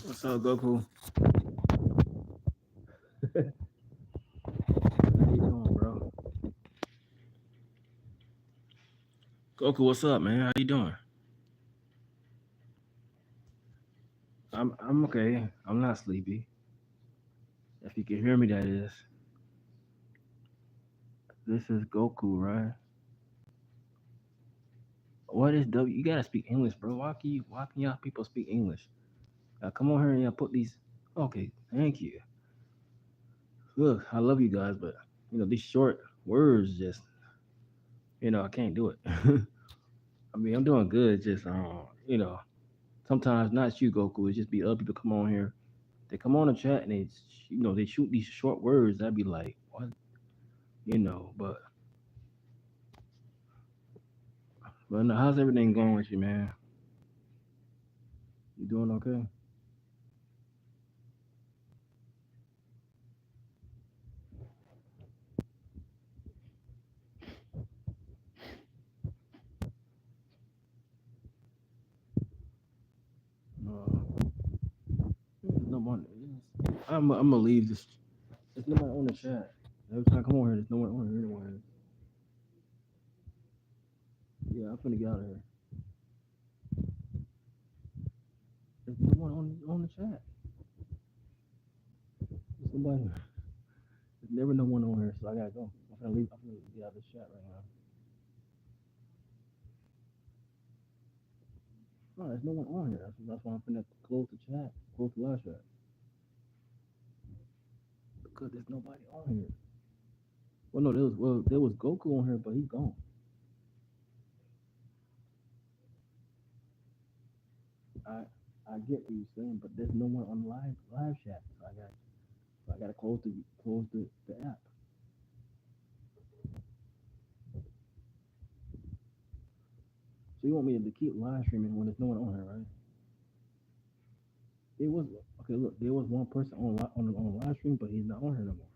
What's up, Goku? How you doing, bro? Goku, what's up, man? How you doing? I'm okay. I'm not sleepy. If you can hear me, that is. This is Goku, right? What is W? You gotta speak English, bro. Why can y'all people speak English? Come on here and put these. Okay, thank you. Look, I love you guys, but these short words just I can't do it. I mean, I'm doing good. Just sometimes not you, Goku. It's just be other people come on here. They come on the chat and they shoot these short words. I'd be like, what? But no, how's everything going with you, man? You doing okay? Uh, there's no one. I'm gonna leave this. There's nobody on the chat. Every time I come on here, there's no one on here anyway. Yeah, I'm finna get out of here. There's no one on the chat. There's nobody. There's never no one on here, so I gotta go. I'm finna leave. I'm finna get out of this chat right now. No, there's no one on here. That's why I'm finna close the chat. Close the live chat because there's nobody on here. Well, no, there was Goku on here, but he's gone. I I get what you're saying, but there's no one on live chat. So I gotta close the app. So you want me to keep live streaming when there's no one on here, right? It was okay. Look, there was one person on live stream, but he's not on here no more.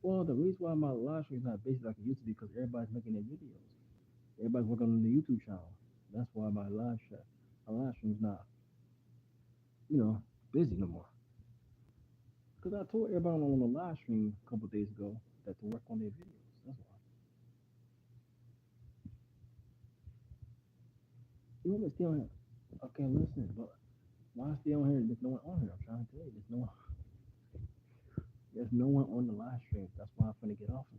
Well, the reason why my live stream is not busy like it used to be because everybody's making their videos. Everybody's working on the YouTube channel. That's why my live stream's not you know busy no more. Because I told everybody on the live stream a couple of days ago that to work on their videos. That's why. You want me to stay on here? Okay, listen, but why stay on here? There's no one on here. I'm trying to tell you, there's no one on the live stream. That's why I'm gonna get off of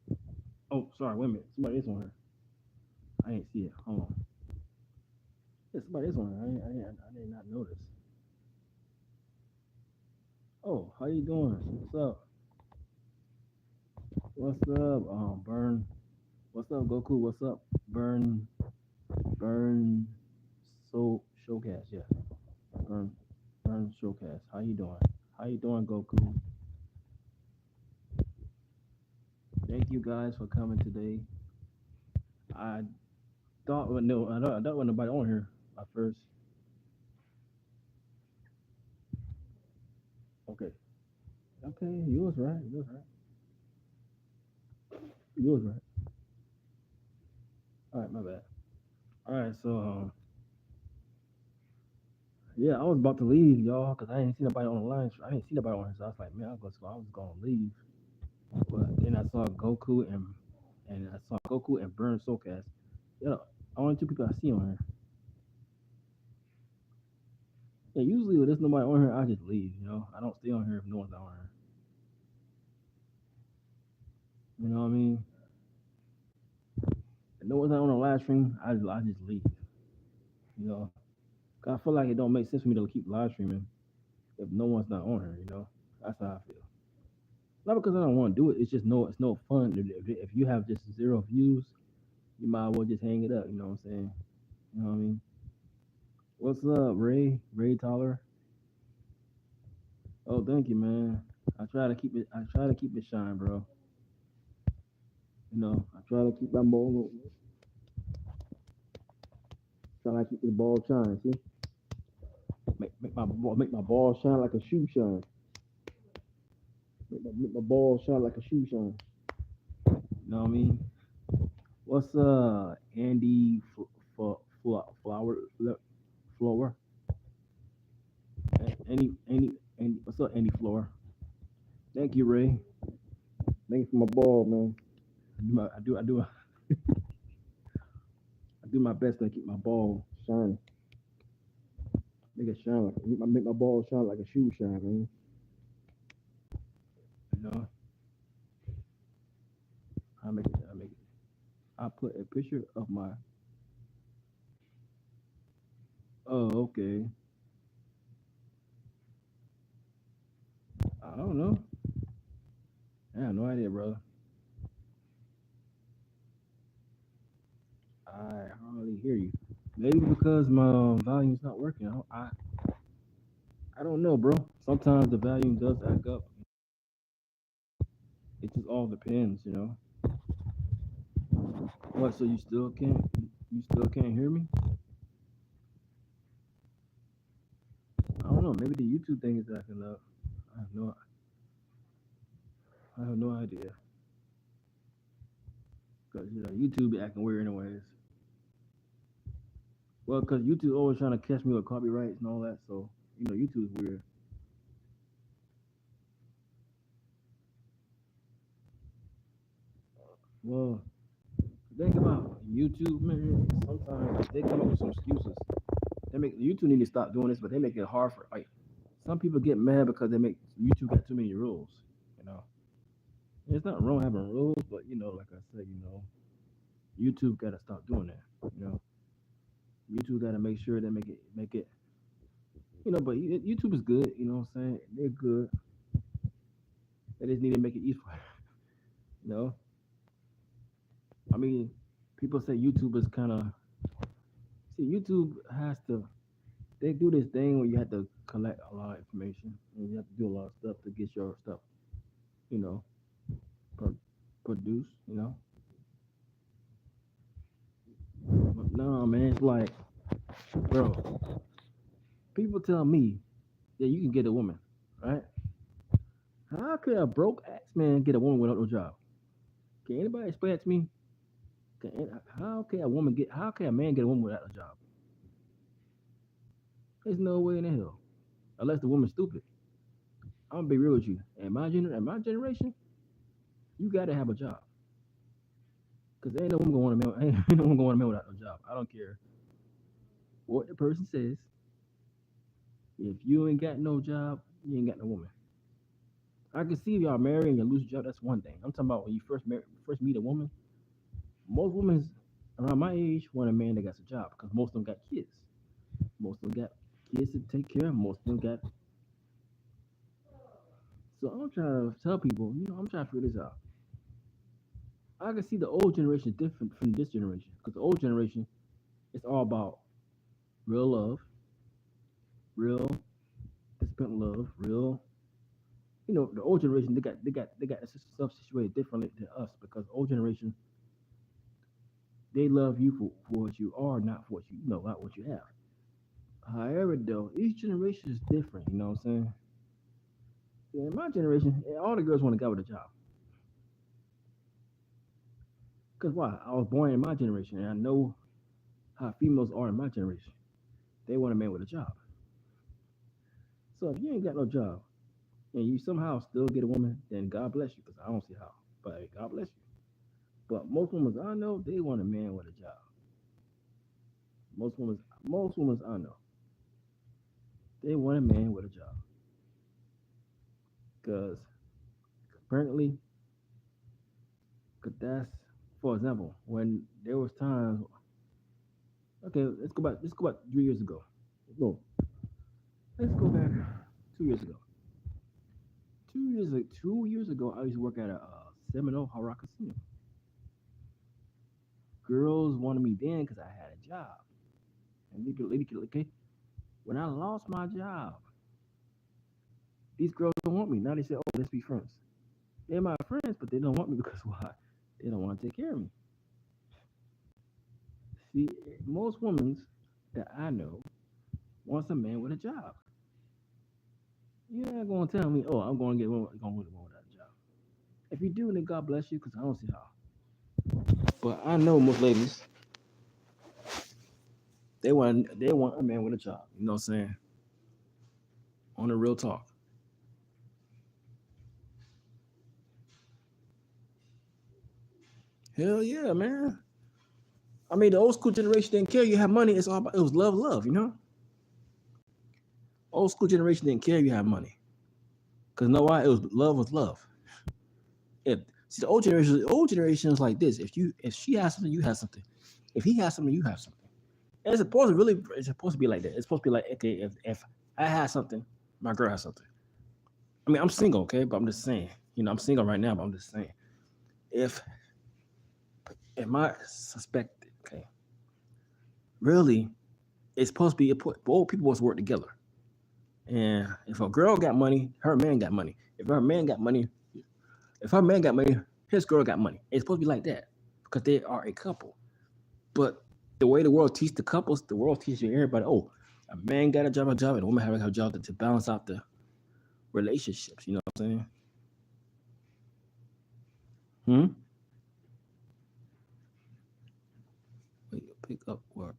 it. Oh, sorry, wait a minute. Somebody is on here. I ain't see it. Hold on. Yeah, somebody is on here. I did not notice. Oh, how you doing? What's up? What's up? Burn. What's up, Goku? What's up, Burn? Burn. Showcast. Yeah, Burn. Burn Showcast. How you doing? How you doing, Goku? Thank you guys for coming today. I thought no, I thought nobody on here at first. Okay. Okay, you was right. You was right. You was right. All right, my bad. All right, so yeah, I was about to leave, y'all, because I didn't see nobody on the line. I didn't see nobody on here, so I was like, man, I was gonna leave. But then I saw Goku and Burn Soulcast. Yeah, only two people I see on here. Yeah, usually when there's nobody on here, I just leave. I don't stay on here if no one's on here. You know what I mean? If no one's on the live stream, I just leave. You know, 'Cause I feel like it don't make sense for me to keep live streaming if no one's not on here. That's how I feel. Not because I don't want to do it. It's no fun. If you have just zero views, you might as well just hang it up. You know what I'm saying? You know what I mean? What's up, Ray? Ray Tyler? Oh, thank you, man. I try to keep it shine, bro. I try to keep my ball. Try to keep the ball shine. See, make my ball shine like a shoe shine. Make my ball shine like a shoe shine. You know what I mean? What's Andy Flower? Any what's up, Andy Flower? Thank you, Ray. Thank you for my ball, man. I do my best to keep my ball shining. Make it shine like make my ball shine like a shoe shine, man. You know, I make it. I put a picture of my. Oh, okay. I don't know. I have no idea, brother. I hardly hear you. Maybe because my volume's not working. I don't know, bro. Sometimes the volume does act up. It just all depends, you know. What? So you still can't hear me? I don't know. Maybe the YouTube thing is acting up. I have no I have no idea. Cause YouTube be acting weird anyways. Well, cause YouTube always trying to catch me with copyrights and all that. So YouTube's weird. Well, think about YouTube, man. Sometimes they come up with some excuses. They make YouTube need to stop doing this, but they make it hard for like some people get mad because they make YouTube got too many rules. You know, it's not wrong having rules, but like I said, YouTube got to stop doing that. YouTube got to make sure they make it. But YouTube is good. You know what I'm saying? They're good. They just need to make it easier. You know, I mean, people say YouTube is kind of see YouTube has to. They do this thing where you have to collect a lot of information and you have to do a lot of stuff to get your stuff, you know, pro- produced. But no, man, it's like, bro, people tell me that you can get a woman, right? How could a broke ass man get a woman without no job? Can anybody explain that to me? How can a woman get? How can a man get a woman without a job? There's no way in the hell, unless the woman's stupid. I'm gonna be real with you. In my generation, you gotta have a job, cause ain't no woman gonna want a man. Ain't no woman gonna want a man without no job. I don't care what the person says. If you ain't got no job, you ain't got no woman. I can see if y'all married and you lose your job. That's one thing. I'm talking about when you first meet a woman. Most women around my age want a man that got a job because most of them got kids. Most of them got kids to take care of. Most of them got. So I'm trying to tell people, I'm trying to figure this out. I can see the old generation different from this generation because the old generation, it's all about real love, real spent love, real. The old generation they got stuff situated differently than us because old generation they love you for what you are, not for what not what you have. However, though, each generation is different. You know what I'm saying? In my generation, all the girls want a guy with a job. Cause why? I was born in my generation, and I know how females are in my generation. They want a man with a job. So if you ain't got no job and you somehow still get a woman, then God bless you. Cause I don't see how. But hey, God bless you. But most women I know, they want a man with a job. Most women I know, they want a man with a job. Cause apparently, cause that's for example, when there was times. Okay, let's go back. Let's go back 3 years ago. No, let's go back 2 years ago. 2 years ago, I used to work at a Seminole Hard Casino. Girls wanted me then because I had a job. And okay, when I lost my job, these girls don't want me. Now they say, oh, let's be friends. They're my friends, but they don't want me because why? They don't want to take care of me. See, most women that I know wants a man with a job. You're not going to tell me, oh, I'm going to get one without a job. If you do, then God bless you because I don't see how. But I know most ladies, they want a man with a job. You know what I'm saying? On the real talk. Hell yeah, man. I mean, the old school generation didn't care you have money. It's all about it was love, love. You know, old school generation didn't care you have money because you know why? It was love was love. If see the old generation is like this. If she has something, you have something. If he has something, you have something. And it's supposed to be like that. It's supposed to be like okay, if I have something, my girl has something. I mean, I'm single, okay, but I'm just saying. You know, I'm single right now, but I'm just saying. If if my suspected, okay, really, it's supposed to be both people supposed to work together. And if a girl got money, her man got money. If her man got money, his girl got money. It's supposed to be like that because they are a couple. But the way the world teaches the couples, the world teaches everybody, oh, a man got a job, and a woman have a job to balance out the relationships. You know what I'm saying? Hmm? Wait, pick up what?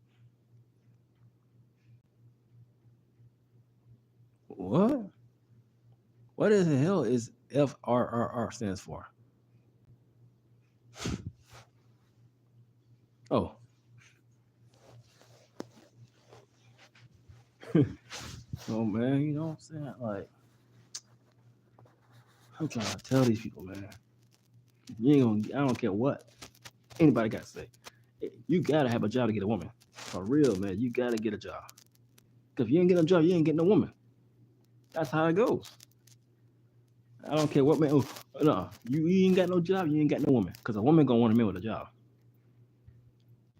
What? What is the hell is FRRR stands for? Oh, oh man, you know what I'm saying? Like, I'm trying to tell these people, man, you ain't gonna. I don't care what anybody got to say. You gotta have a job to get a woman. For real, man, you gotta get a job. Cause if you ain't get a job, you ain't getting no woman. That's how it goes. I don't care what man. Oh, no, you ain't got no job, you ain't got no woman. Cause a woman gonna want a man with a job.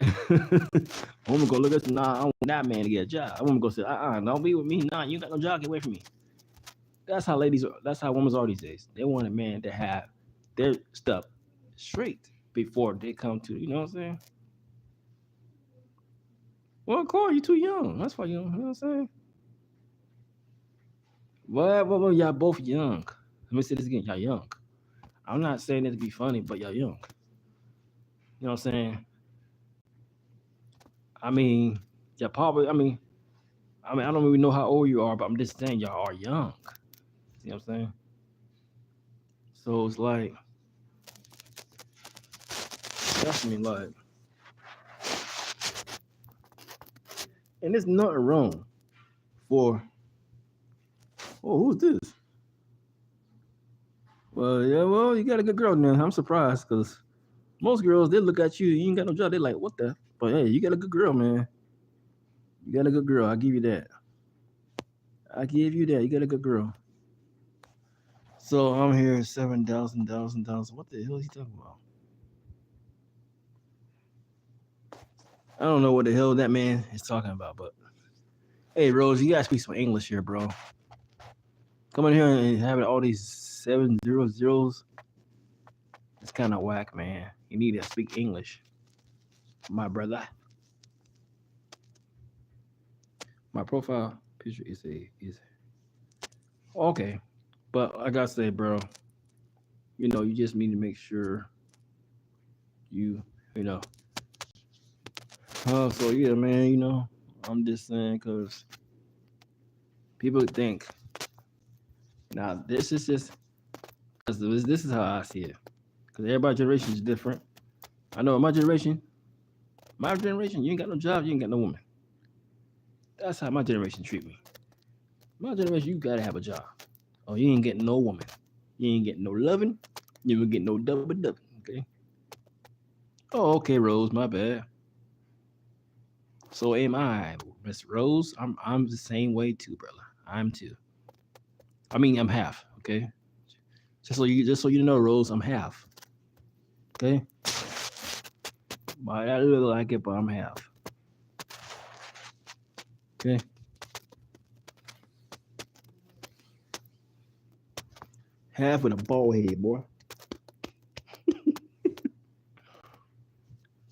A woman gonna look at you, nah, I want that man to get a job. A woman gonna say, don't be with me. Nah, you ain't got no job, get away from me. That's how ladies are. That's how women are these days. They want a man to have their stuff straight before they come to. You know what I'm saying? Well, of course, you're too young. That's why you know what I'm saying. Well, y'all both young. Let me say this again. Y'all young. I'm not saying it to be funny, but y'all young. You know what I'm saying? I mean, y'all probably. I don't really know how old you are, but I'm just saying y'all are young. You know what I'm saying? So it's like, that's me. Like, and there's nothing wrong for. Oh, who's this? Well, yeah, well, you got a good girl now. I'm surprised because most girls they look at you, you ain't got no job. They like, what the? But hey, you got a good girl, man. You got a good girl. I give you that. I give you that. You got a good girl. So I'm here 7,000. What the hell is he talking about? I don't know what the hell that man is talking about, but hey, Rose, you gotta speak some English here, bro. Coming here and having all these 7 0 zeros, it's kind of whack, man. You need to speak English, my brother. My profile picture is okay, but I gotta say, bro, you just need to make sure you, you know. So yeah, man, I'm just saying because people think now this is just because this is how I see it. Because everybody's generation is different. I know my generation, you ain't got no job, you ain't got no woman. That's how my generation treat me. My generation, you gotta have a job. Oh, you ain't getting no woman. You ain't getting no loving. You ain't getting no double double. Okay. Oh, okay, Rose. My bad. So am I, Miss Rose. I'm the same way too, brother. I'm too. I mean, I'm half. Okay. Just so you know, Rose, I'm half. Okay. Might not look like it, but I'm half. Okay. Half with a bald head, boy.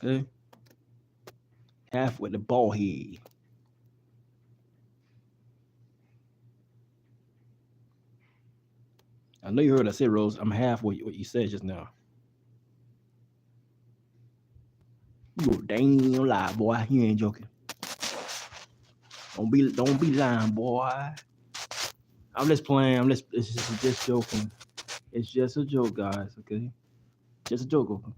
Okay. Half with the bald head. I know you heard I said, Rose. I'm half what you said just now. You a damn lie, boy. You ain't joking. Don't be lying, boy. I'm just playing. It's just joking. It's just a joke, guys. Okay, just a joke. Okay?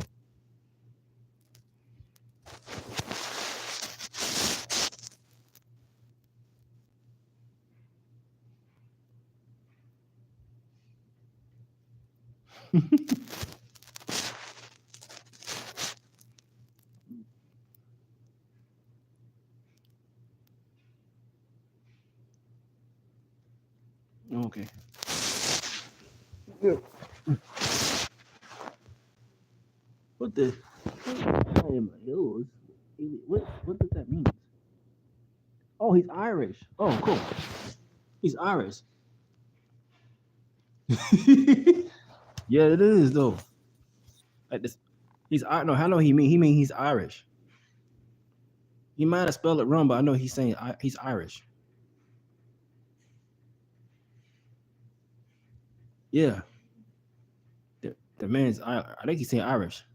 Okay. Yeah. What the? I am hills. What does that mean? Oh, he's Irish. Oh, cool. He's Irish. Yeah, it is though. Like this, he's no. I know he mean he's Irish. He might have spelled it wrong, but I know he's saying he's Irish. Yeah, the man's I think he's saying Irish.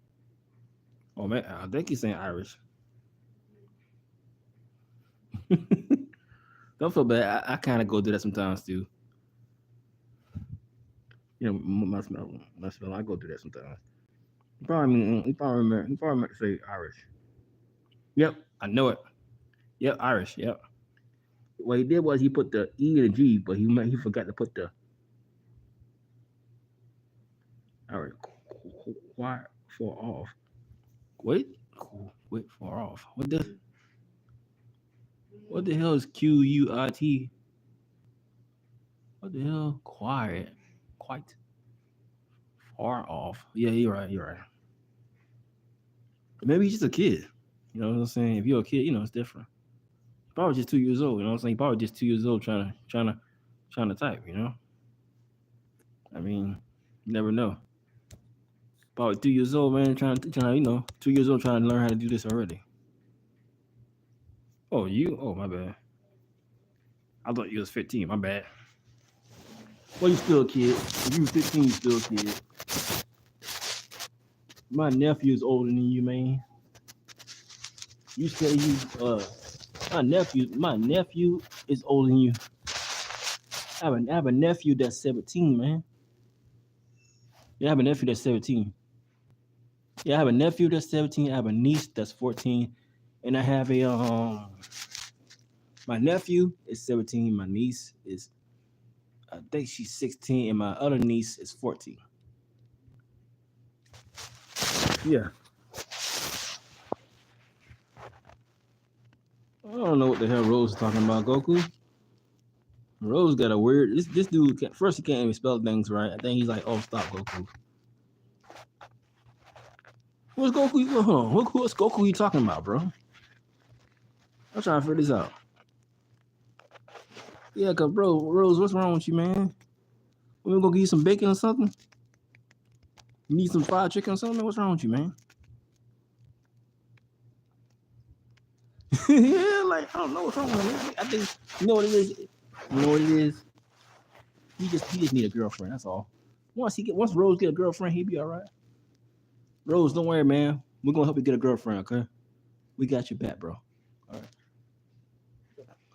Oh man, I think he's saying Irish. Don't feel bad. I kind of go through that sometimes too. You know, my spell. I go through that sometimes. He probably meant to say Irish. Yep, I know it. Yep, Irish. Yep. What he did was he put the E and the G, but he forgot to put the Irish. Why for off? Wait, wait for off. What the hell is QUIT? What the hell? Quiet, quite far off. Yeah, you're right. You're right. Maybe he's just a kid. You know what I'm saying? If you're a kid, it's different. Probably just 2 years old. You know what I'm saying? Probably just 2 years old trying to type. I mean, you never know. Probably 2 years old, man, trying, 2 years old trying to learn how to do this already. Oh, you? Oh, my bad. I thought you was 15. My bad. Well, you still a kid. If you 15, you still a kid. My nephew is older than you, man. You say my nephew is older than you. I have a nephew that's 17, man. Yeah, I have a nephew that's 17. Yeah, I have a nephew that's 17. I have a niece that's 14, and I have a my nephew is 17. My niece is I think she's 16, and my other niece is 14. Yeah, I don't know what the hell Rose is talking about, Goku. Rose got a weird. This dude first he can't even spell things right. I think he's like, oh stop, Goku. What's Goku? Hold on, what's Goku you talking about, bro? I'm trying to figure this out. Yeah, cause bro, Rose, what's wrong with you, man? We gonna go get you some bacon or something? You need some fried chicken or something? What's wrong with you, man? Yeah, like I don't know what's wrong with him. I think you know what it is. You know what it is. He just need a girlfriend. That's all. Once Rose get a girlfriend, he be all right. Rose, don't worry, man. We're gonna help you get a girlfriend, okay? We got your back, bro. All right,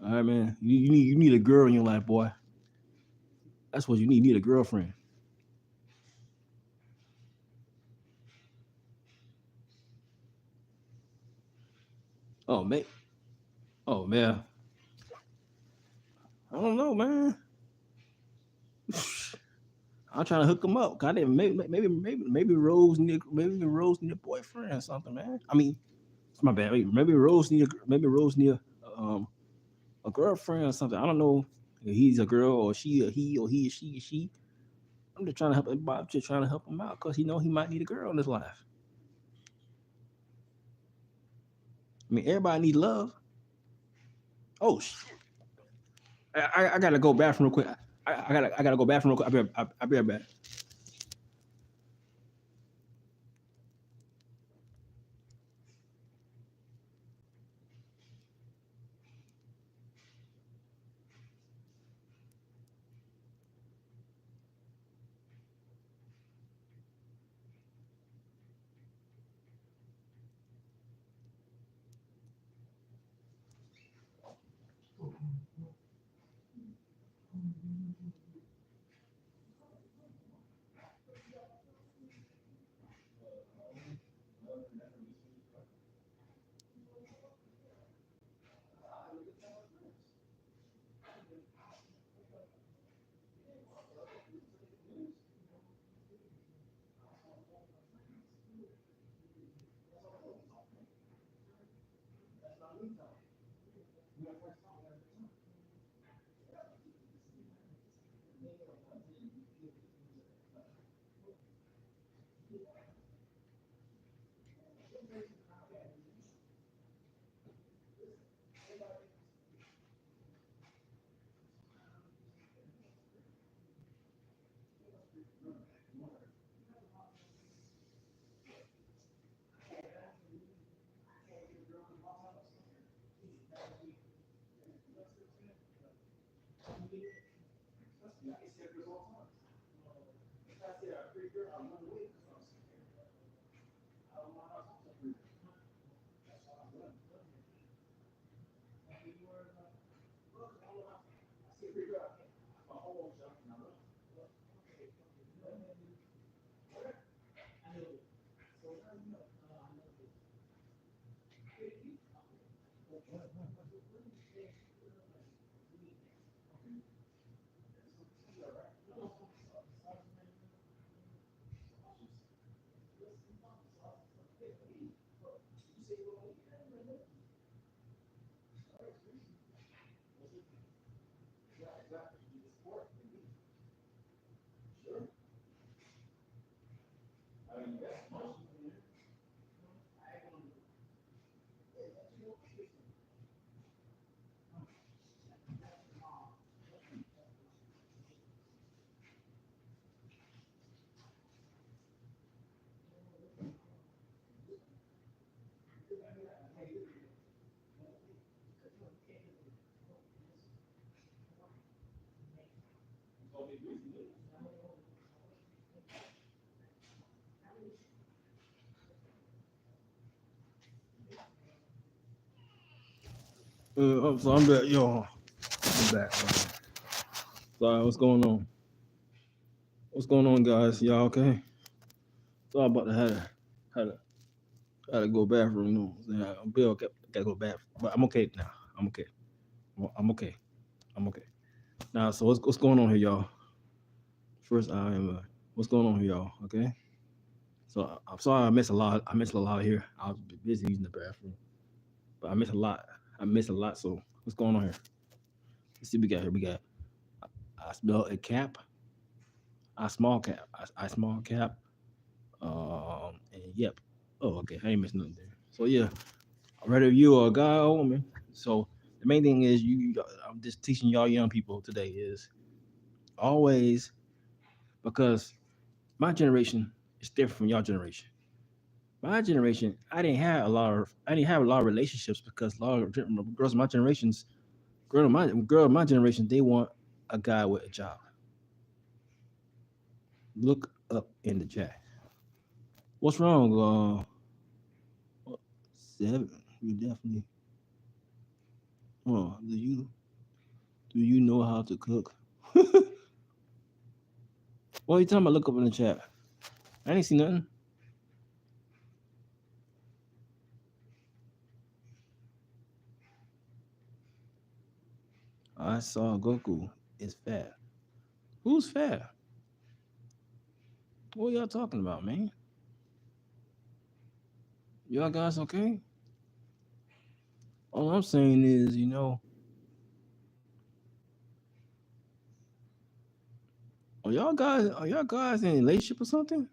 all right, man. You need a girl in your life, boy. That's what you need. You need a girlfriend. Oh man. Oh man. I don't know, man. I'm trying to hook him up. God, maybe Rose need a boyfriend or something, man. I mean, it's my bad. Maybe Rose need um a girlfriend or something. I don't know if he's a girl or she or he or he or she or she. I'm just trying to help him. I'm just trying to help him out because he might need a girl in his life. I mean, everybody needs love. Oh shit! I gotta go bathroom real quick. I gotta go bathroom real quick. I'll be right back. So I'm back, y'all. I'm back. Sorry, what's going on? What's going on, guys? Y'all okay? Sorry about to had to, had to go bathroom. Yeah, Bill gotta go bathroom, but I'm okay now. I'm okay. I'm okay. I'm okay. Now, so what's going on here, y'all? First, I am. What's going on here, y'all? Okay. So I'm sorry I missed a lot. I missed a lot here. I was busy using the bathroom, but I missed a lot. I missed a lot. So what's going on here? Let's see what we got here. We got I smell a cap. I small cap. I small cap. And yep. Oh, okay. I ain't missing nothing there. So yeah, whether you are a guy or a woman. So the main thing is I'm just teaching y'all young people today is always because my generation is different from your generation. My generation, I didn't have a lot of relationships because a lot of girls in my generations, girl in my generation, they want a guy with a job. Look up in the chat. What's wrong? Seven. You definitely. Oh, do you know how to cook? What are you talking about? Look up in the chat. I ain't see nothing. I saw Goku is fat. Who's fat? What y'all talking about, man? Y'all guys okay? All I'm saying is, are y'all guys in a relationship or something?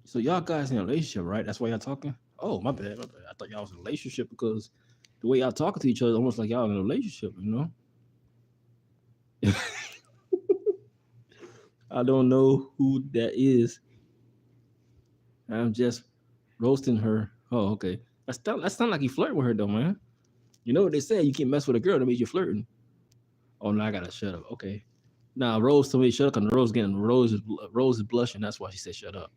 So y'all guys in a relationship, right? That's why y'all talking. Oh, my bad, my bad. I thought y'all was in a relationship because the way y'all talking to each other, almost like y'all in a relationship. I don't know who that is. I'm just roasting her. Oh, okay. That sound like you flirting with her though, man. You know what they say? You can't mess with a girl that means you're flirting. Oh no, I gotta shut up. Okay. Now Rose told me to shut up, and Rose is blushing. That's why she said shut up.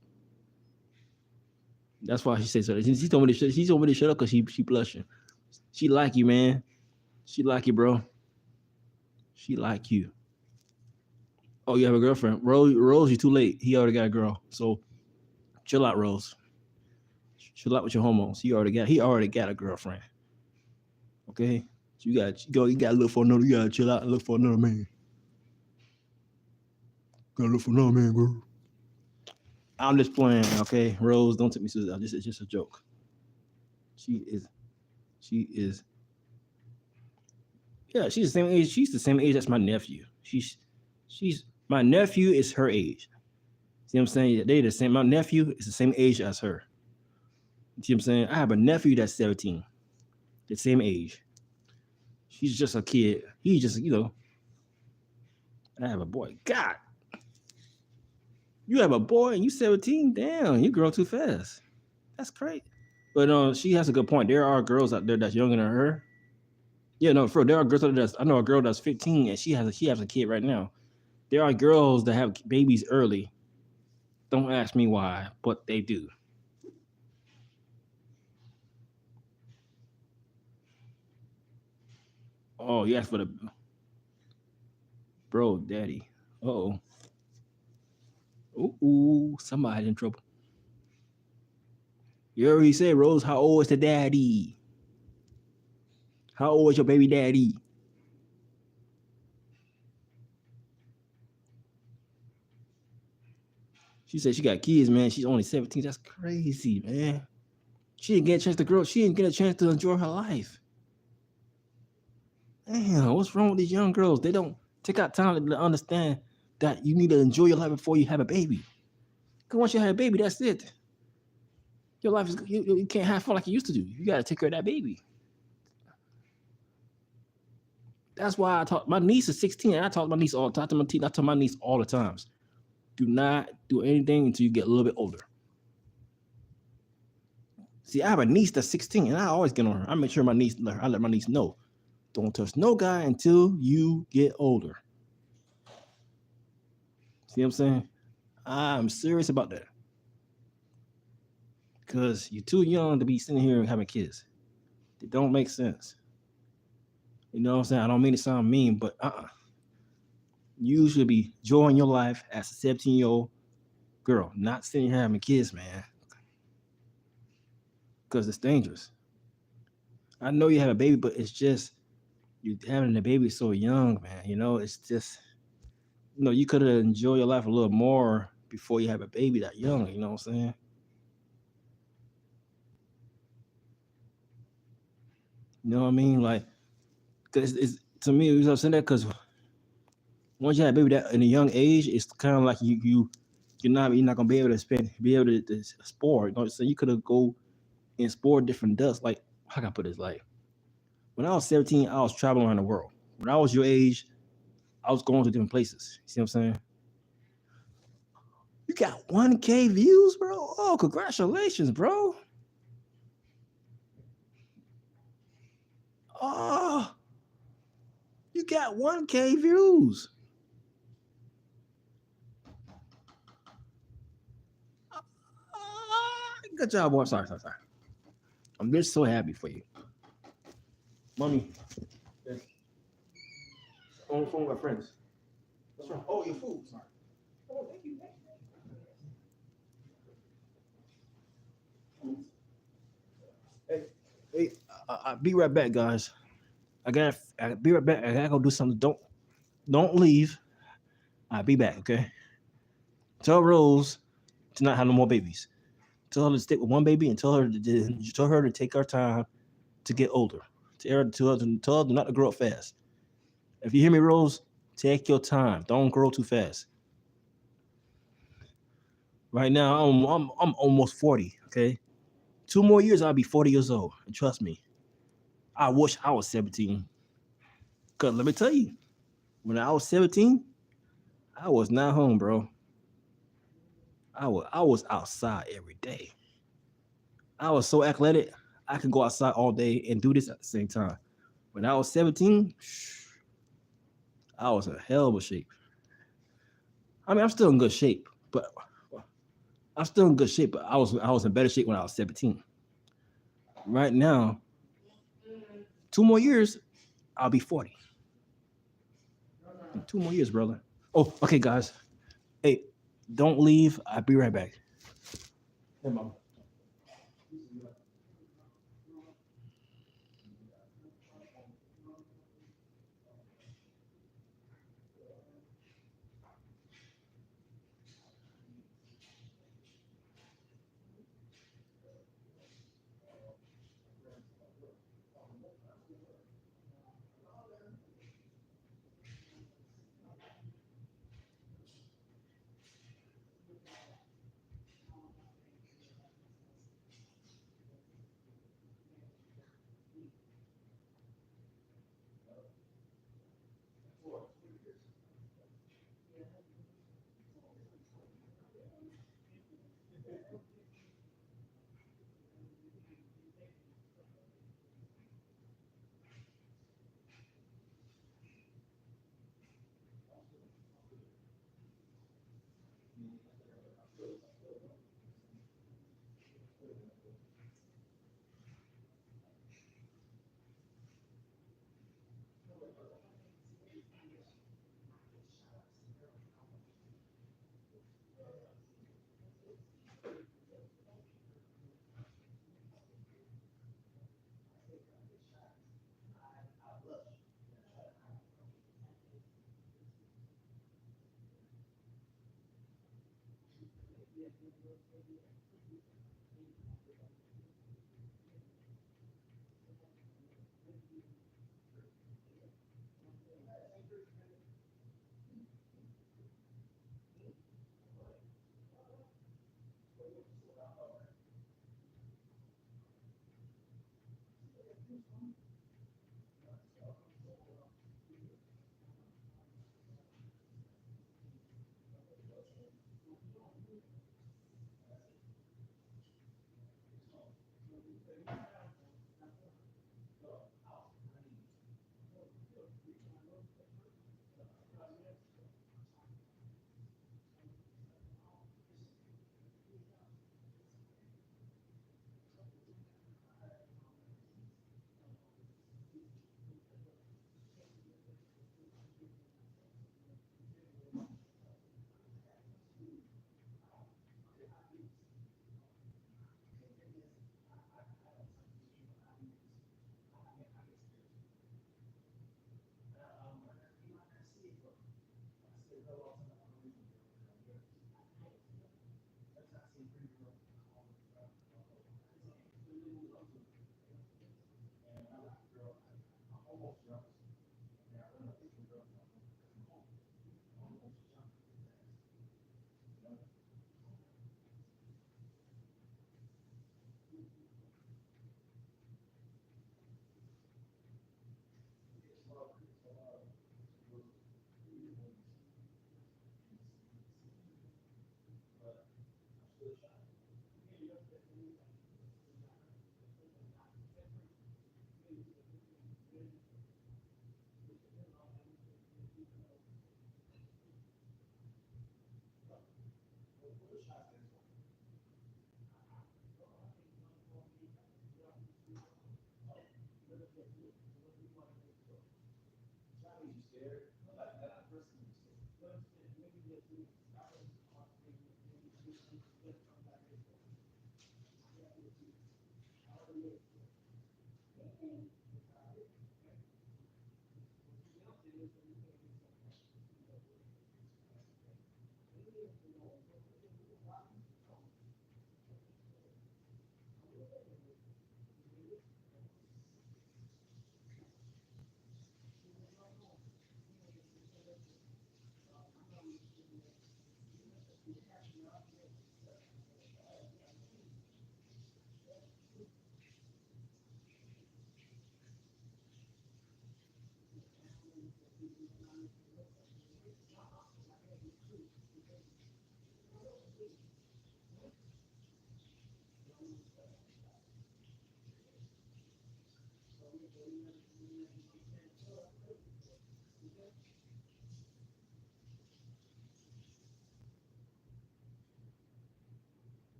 That's why she said shut up. She told me to shut up because she blushing. She like you, man. She like you, bro. She like you. Oh, you have a girlfriend, Rose, you too late. He already got a girl. So chill out, Rose. Chill out with your hormones. He already got a girlfriend. Okay. So you gotta look for another. You gotta chill out and look for another man. Gotta look for another man, bro. I'm just playing, okay? Rose, don't take me seriously. It's just a joke. She is, she is, yeah, she's the same age. She's the same age as my nephew. She's my nephew is her age. See what I'm saying? They the same. My nephew is the same age as her. See what I'm saying? I have a nephew that's 17, the same age. She's just a kid. He's just. I have a boy. God, You have a boy and you 17. Damn, you grow too fast. That's great. But she has a good point. There are girls out there that's younger than her. Yeah, no, for there are girls out there that's I know a girl that's 15 and she has a kid right now. There are girls that have babies early. Don't ask me why, but they do. Oh, you asked for the bro, daddy. Oh, ooh, somebody in trouble. You already said, Rose. How old is the daddy? How old is your baby daddy? She said she got kids, man. She's only 17. That's crazy, man. She didn't get a chance to grow. She didn't get a chance to enjoy her life. Damn, what's wrong with these young girls? They don't take out time to understand that you need to enjoy your life before you have a baby. Because once you have a baby, that's it. Your life is you can't have fun like you used to do. You got to take care of that baby. That's why I talk. My niece is 16, and I talk to my niece all. Talk to my I talk to my niece all the times. Do not do anything until you get a little bit older. See, I have a niece that's 16, and I always get on her. I make sure I let my niece know, don't touch no guy until you get older. See what I'm saying? I'm serious about that because you're too young to be sitting here and having kids. It don't make sense. You know what I'm saying? I don't mean to sound mean, but you should be enjoying your life as a 17-year-old girl, not sitting here having kids, man, because it's dangerous. I know you have a baby, but it's just you having a baby so young, man. It's just you could have enjoyed your life a little more before you have a baby that young. You know what I'm saying? You know what I mean? Like, cause it's to me, you know what I'm saying that because once you have a baby that in a young age, it's kind of like you're not gonna be able to sport. So you could have go and sport different ducks. Like how can I put this? Like when I was 17, I was traveling around the world. When I was your age, I was going to different places. You see what I'm saying? You got 1K views, bro. Oh, congratulations, bro. Oh, you got 1K views. Good job, boy. Sorry, sorry, sorry. I'm just so happy for you. Mommy, on the phone with my friends. What's wrong? Oh, your food. Sorry. Oh, thank you. Hey, hey, I'll be right back, guys. I'll be right back. I gotta go do something. Don't leave. I'll be back, okay? Tell Rose to not have no more babies. Tell her to stick with one baby and tell her to take her time to get older. Tell her not to grow up fast. If you hear me, Rose, take your time. Don't grow too fast. Right now, I'm almost 40. Okay, 2 more years, I'll be 40 years old. And trust me, I wish I was 17. Cause let me tell you, when I was 17, I was not home, bro. I was outside every day. I was so athletic, I could go outside all day and do this at the same time. When I was 17, I was in hell of a shape. I mean, I'm still in good shape, but I was in better shape when I was 17. Right now, 2 more years, I'll be 40. In 2 more years, brother. Oh, okay, guys. Hey, don't leave. I'll be right back. Hey, mom.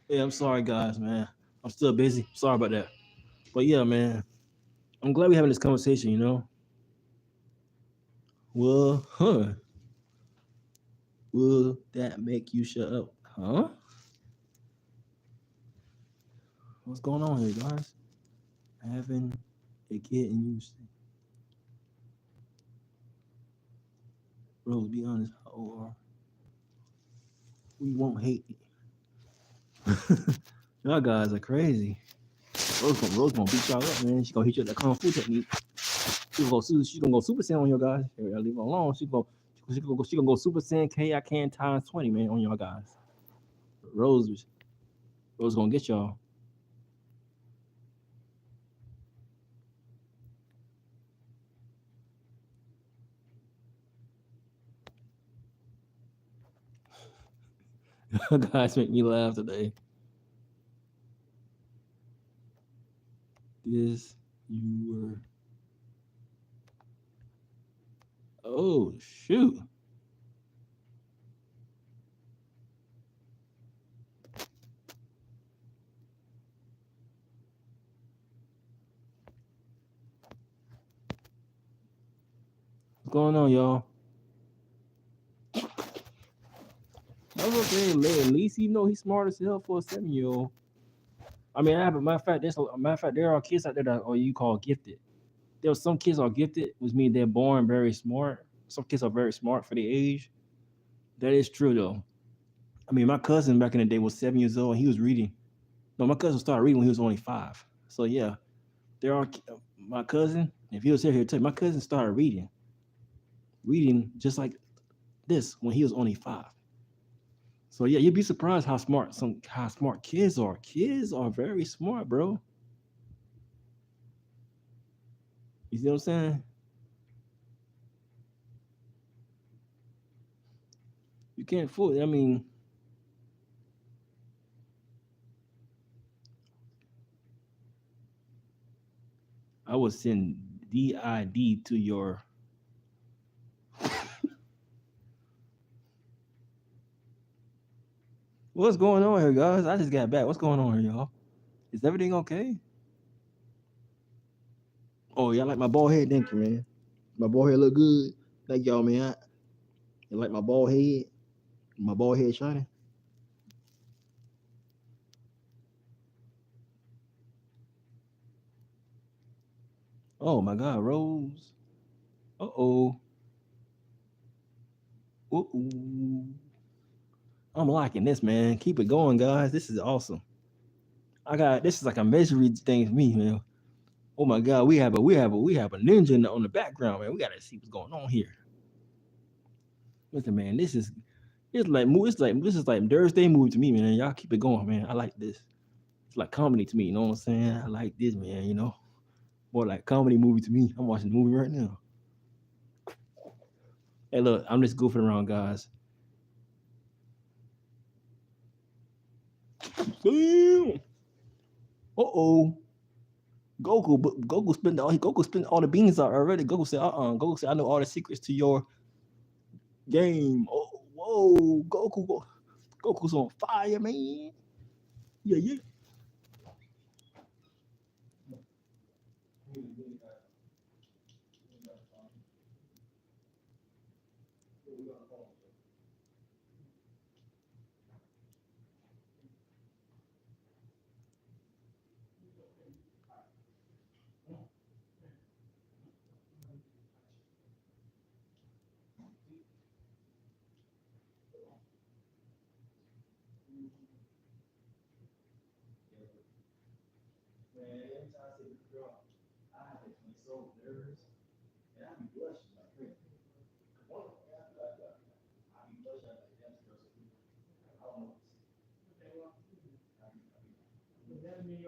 Yeah, I'm sorry, guys, man. I'm still busy. Sorry about that. But yeah, man, I'm glad we're having this conversation. Well, will that make you shut up? Huh? What's going on here, guys? Having a kid and you say, Rose, be honest, how old are we? Won't hate you. Y'all guys are crazy. Rose gonna beat y'all up, man. She gonna hit you with that kung fu technique. She gonna go Super Saiyan on y'all guys. Here, y'all leave her alone. She gonna go Super Saiyan K I can times 20, man, on y'all guys. Rose Rose gonna get y'all. Y'all guys make me laugh today. This you were. Oh shoot. What's going on, y'all? That's okay, man. At least he know he's smart as hell for a 7-year-old. I mean, I have a matter of fact, there are kids out there that are you call gifted. There are some kids are gifted, which means they're born very smart. Some kids are very smart for their age. That is true though. I mean, my cousin back in the day was 7 years old and he was reading. No, my cousin started reading when he was only 5. So yeah, there are my cousin. If he was here, he'll tell you my cousin started reading just like this when he was only 5. So yeah, you'd be surprised how smart kids are. Kids are very smart, bro. You see what I'm saying? You can't fool it. I mean, I would send DID to your. What's going on here, guys? I just got back. What's going on here, y'all? Is everything okay? Oh, y'all like my bald head? Thank you, man. My bald head look good. Thank y'all, man. You like my bald head? My bald head shining? Oh my God, Rose. Uh oh. Uh-oh. I'm liking this, man. Keep it going, guys. This is awesome. I got this is like a measuring thing for me, man. Oh my God, we have a ninja on the background, man. We gotta see what's going on here. Listen, man, this is like Thursday movie to me, man. Y'all keep it going, man. I like this. It's like comedy to me. You know what I'm saying? I like this, man. More like comedy movie to me. I'm watching the movie right now. Hey, look, I'm just goofing around, guys. Damn. Uh-oh. Goku spent all the beans out already. Goku said, Goku said, I know all the secrets to your game. Oh, Oh, Goku's on fire, man. Yeah, yeah. Man, every time I say this girl, I have to be so nervous, and I be blushing like crazy. One, I be blushing like damn this girl so beautiful. I don't know what to say. I be blushing. I be just trying. I be okay.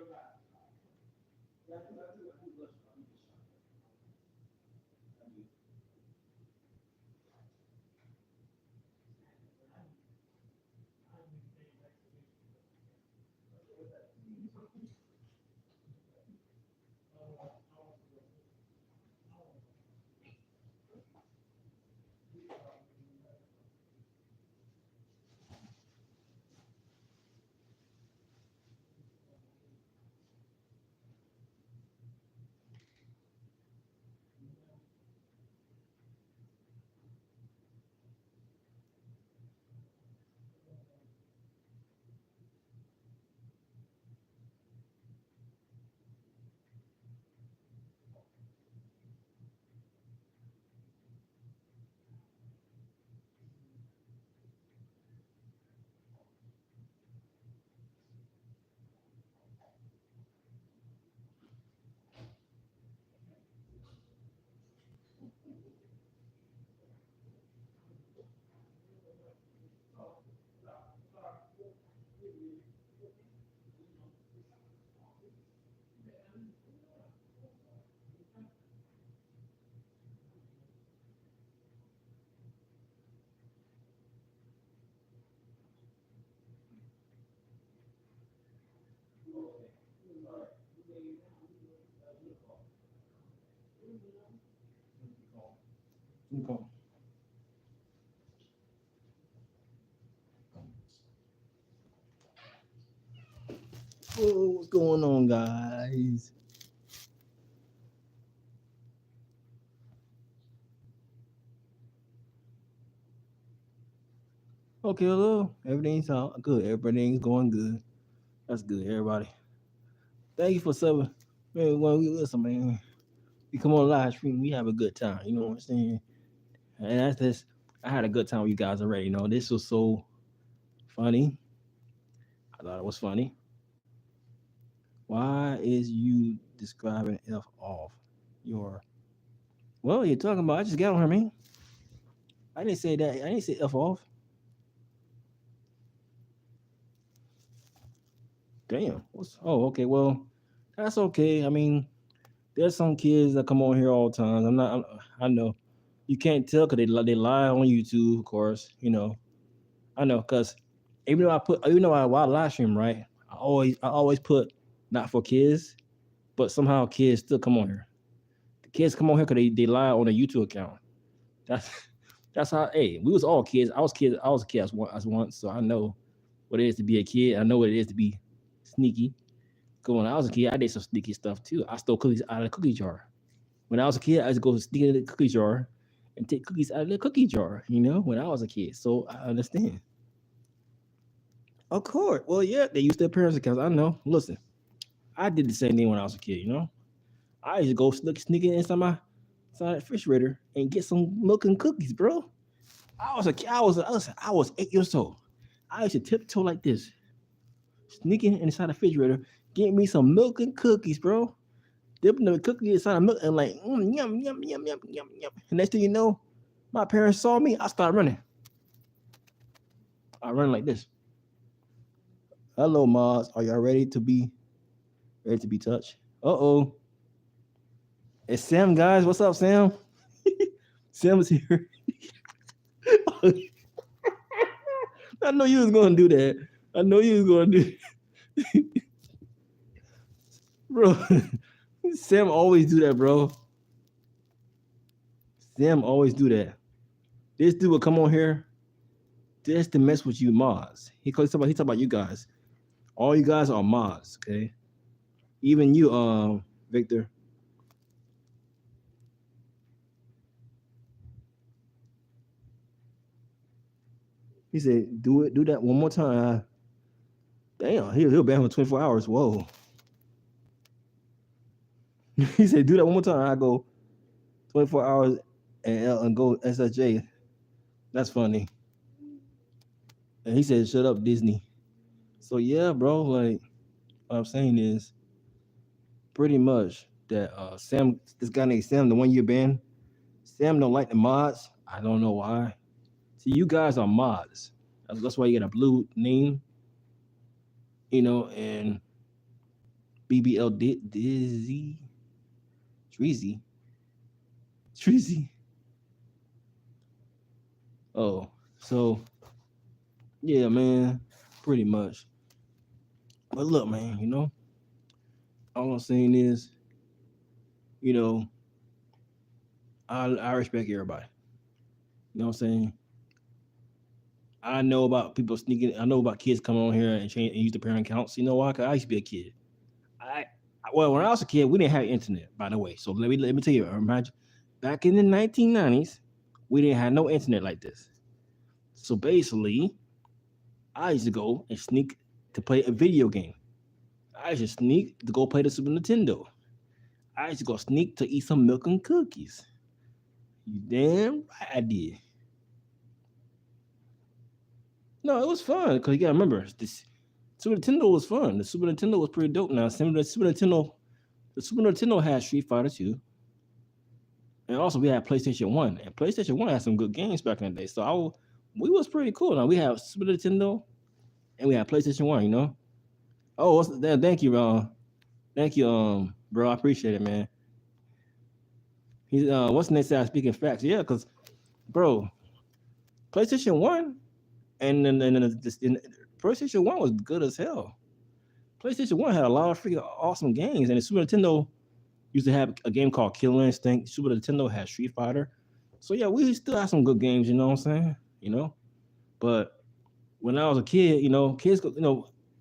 Oh, what's going on, guys? Okay, hello. Everything's all good. Everything's going good. That's good, everybody. Thank you for subbing. Man, when we listen, man, we come on live stream, we have a good time. You know what I'm saying? And that's this. I had a good time with you guys already. You know, this was so funny. I thought it was funny. Why is you describing F off? Your well, you're talking about. I just got on her, man. I didn't say that. I didn't say F off. Damn. What's? Oh, okay. Well, that's okay. I mean, there's some kids that come on here all the time. I know. You can't tell because they lie on YouTube, of course. You know. I know because even though I live stream, right? I always put not for kids, but somehow kids still come on here. The kids come on here because they lie on a YouTube account. That's that's how. Hey, we was all kids. I was kids. I was a kid as once, so I know what it is to be a kid. I know what it is to be sneaky. 'Cause when I was a kid, I did some sneaky stuff too. I stole cookies out of the cookie jar. When I was a kid, I used to go sneak in the cookie jar and take cookies out of the cookie jar. You know, when I was a kid, so I understand. Of course. Well, yeah, they use their parents' accounts. I know. Listen, I did the same thing when I was a kid. You know, I used to go sneak it inside the refrigerator and get some milk and cookies, bro. I was a kid. I was 8 years old. I used to tiptoe like this, sneaking inside the refrigerator, get me some milk and cookies, bro. Dipping the cookie inside the milk and like yum yum yum yum yum yum. And next thing you know, my parents saw me. I started running. I run like this. Hello, Mars. Are y'all ready to be touched? Uh-oh. It's Sam, guys. What's up, Sam? Sam is here. I know you was gonna do that. I know you was gonna do bro. Sam always do that, bro. Sam always do that. This dude will come on here, That's to mess with you mods. He talk about you guys. All you guys are mods, okay? Even you, Victor. He said, do that one more time. Damn, he'll ban for 24 hours. Whoa. He said, do that one more time. I go 24 hours and go SSJ. That's funny. And he said, shut up, Disney. So yeah, bro, like what I'm saying is pretty much that Sam, this guy named Sam, the one you banned, Sam don't like the mods. I don't know why. See, you guys are mods. That's why you get a blue name, and BBL Dizzy, Treasy, Treasy. Oh, so yeah, man, pretty much. But look, man, all I'm saying is, you know, I respect everybody. You know what I'm saying? I know about people sneaking. I know about kids coming on here and change and use the parent accounts. You know why? 'Cause I used to be a kid. Well, when I was a kid, we didn't have internet, by the way. So let me tell you, imagine back in the 1990s, we didn't have no internet like this. So basically, I used to go and sneak to play a video game. I used to sneak to go play the Super Nintendo. I used to go sneak to eat some milk and cookies. You damn right I did. No, it was fun because you gotta remember this Super Nintendo was fun. The Super Nintendo was pretty dope. Now, the Super Nintendo had Street Fighter 2, and also we had PlayStation 1. And PlayStation 1 had some good games back in the day. So we was pretty cool. Now we have Super Nintendo and we have PlayStation 1, you know? Oh, thank you, thank you, bro. I appreciate it, man. He's what's the next side speaking facts? Yeah, because bro, PlayStation 1 and PlayStation 1 was good as hell. PlayStation 1 had a lot of freaking awesome games, and the Super Nintendo used to have a game called Killer Instinct. Super Nintendo had Street Fighter. So yeah, we still have some good games, you know what I'm saying? But when I was a kid, kids,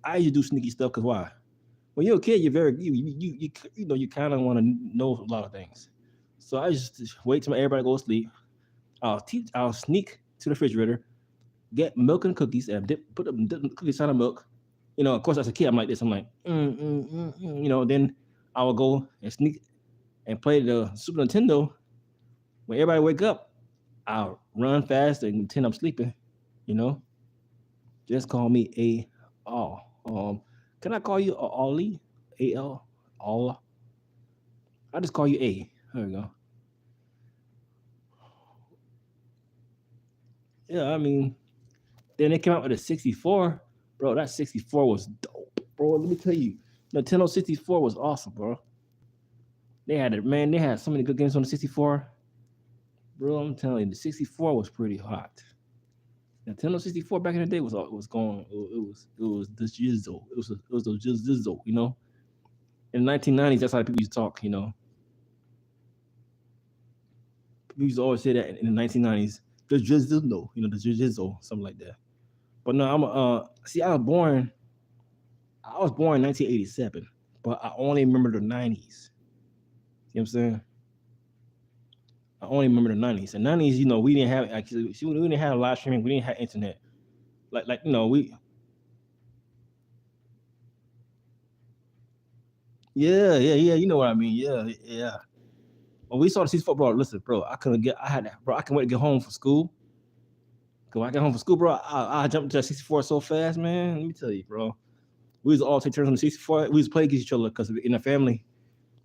I used to do sneaky stuff because why? When you're a kid, you're very you kind of want to know a lot of things. So I just wait till everybody goes to sleep. I'll sneak to the refrigerator, get milk and cookies, and dip the cookies out of milk. Of course, as a kid, I'm like this. I'm like, Then I will go and sneak and play the Super Nintendo. When everybody wake up, I'll run fast and pretend I'm sleeping. You know, just call me A. Oh, can I call you Ollie? A-L? All? I just call you A. There we go. Yeah, I mean, then they came out with a 64. Bro, that 64 was dope. Bro, let me tell you, Nintendo 64 was awesome, bro. They had so many good games on the 64. Bro, I'm telling you, the 64 was pretty hot. Nintendo 64 back in the day was going. It was the jizzle. It was the jizzle. In the 1990s, that's how people used to talk. People used to always say that in the 1990s. The jizzle, the jizzle, something like that. But no, see, I was born in 1987, but I only remember the 90s. You know what I'm saying? I only remember the 90s. The 90s, we didn't have actually, see, we didn't have live streaming. We didn't have internet. We. Yeah, yeah, yeah. You know what I mean? Yeah, yeah. When we saw the 64, bro, listen, bro, I had that, bro. I can wait to get home from school. Cause when I get home from school, bro, I jumped to that 64 so fast, man. Let me tell you, bro. We was all take turns on the 64. We was play against each other because in the family,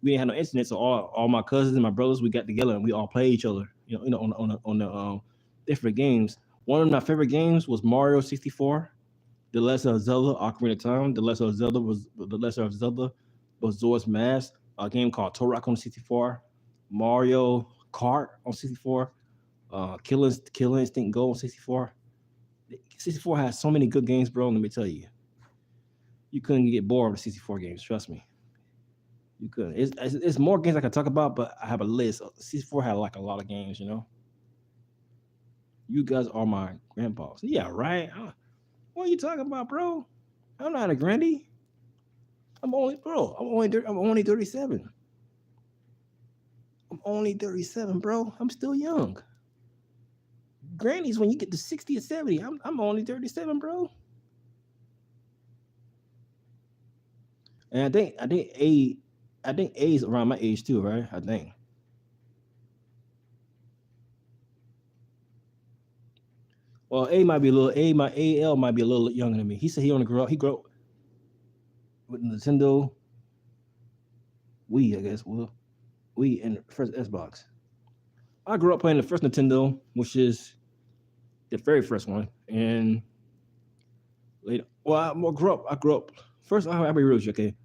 we didn't have no internet. So all my cousins and my brothers, we got together and we all played each other. On the different games. One of my favorite games was Mario 64. The Lesser of Zelda, Ocarina of Time. The Lesser of Zelda was Zora's Mask. A game called Turok on 64. Mario Kart on 64. Killer Instinct Go on 64. 64 has so many good games, bro. Let me tell you, you couldn't get bored of the 64 games. Trust me, you couldn't. It's more games I can talk about, but I have a list. 64 had like a lot of games. You guys are my grandpas. Yeah, right. What are you talking about, bro? I'm not a granny. I'm only 37. I'm only 37, bro. I'm still young. Grannies when you get to 60 or 70. I'm only 37, bro. And I think A is around my age too, right? I think. Well, AL might be a little younger than me. He said he grew up with Nintendo Wii, I guess. Well, Wii and the first Xbox. I grew up playing the first Nintendo, which is the very first one, and later. Well, I grew up. First, I'll be real with you, okay?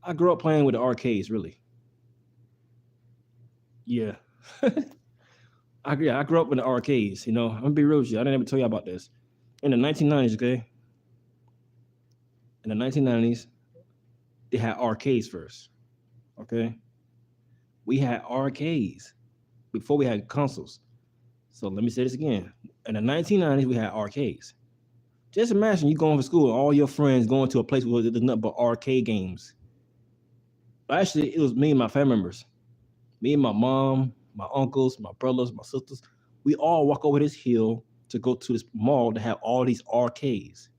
I grew up playing with the arcades, really. Yeah. I grew up in the arcades. I'm gonna be real with you. I didn't ever tell you about this. In the 1990s, okay? In the 1990s, they had arcades first. Okay, we had arcades before we had consoles. So let me say this again. In the 1990s, we had arcades. Just imagine you going to school and all your friends going to a place where there's nothing but arcade games. Actually, it was me and my family members. Me and my mom, my uncles, my brothers, my sisters. We all walk over this hill to go to this mall to have all these arcades.